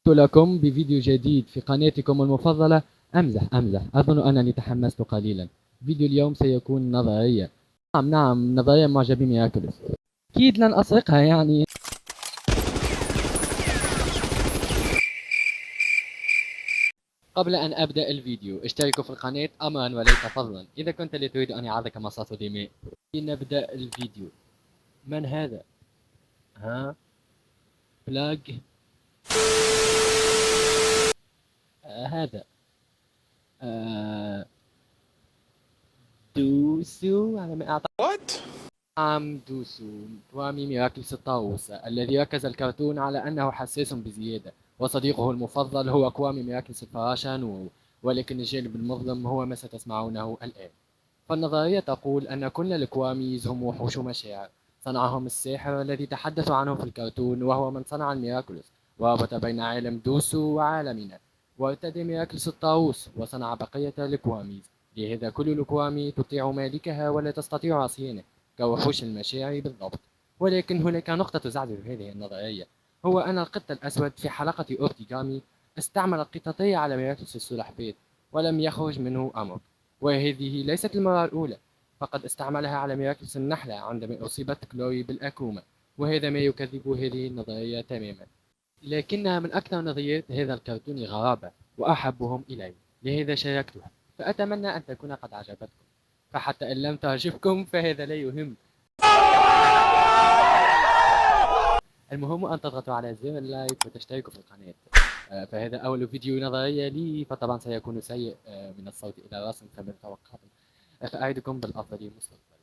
لكم بفيديو جديد في قناتكم المفضلة. أمزح أظن أنني تحمست قليلا. فيديو اليوم سيكون نظرية. نعم نظرية معجبي ميراكلوس. أكيد لن أسرقها يعني. قبل أن أبدأ الفيديو اشتركوا في القناة أمرا وليس فضلا إذا كنت لا تريد أن يعرضك مصاص دماء. لنبدأ الفيديو. من هذا؟ ها؟ بلاج؟ هذا دوسو على ما أعتقد. نعم دوسو كوامي ميراكلس الطاووس الذي ركز الكرتون على أنه حساس بزيادة، وصديقه المفضل هو كوامي ميراكلس الفراشة نورو، ولكن الجانب المظلم هو ما ستسمعونه الآن. فالنظرية تقول أن كل الكواميز هم وحوش مشاعر، صنعهم الساحر الذي تحدثوا عنه في الكرتون، وهو من صنع الميراكلس وربط بين عالم دوسو وعالمنا، وارتدى ميراكلس الطاووس وصنع بقية الكواميز. لهذا كل الكوامي تطيع مالكها ولا تستطيع عصيانه كوحوش المشاعر بالضبط. ولكن هناك نقطة تعزف هذه النظرية، هو أن القط الأسود في حلقة أورتيغامي استعمل القطتي على ميراكلس السلحفاة ولم يخرج منه أمر، وهذه ليست المرة الأولى، فقد استعملها على ميراكلس النحلة عندما أصيبت كلوي بالأكومة، وهذا ما يكذب هذه النظرية تماما. لكنها من أكثر نظريات هذا الكرتون غرابة وأحبهم إلي، لهذا شاركتها، فأتمنى أن تكون قد عجبتكم، فحتى إن لم تعجبكم فهذا لا يهم. المهم أن تضغطوا على زر اللايك وتشتركوا في القناة. فهذا أول فيديو نظرية لي، فطبعا سيكون سيء من الصوت إلى الرسم كما توقعتم، فأعدكم بالأفضل مستقبلا.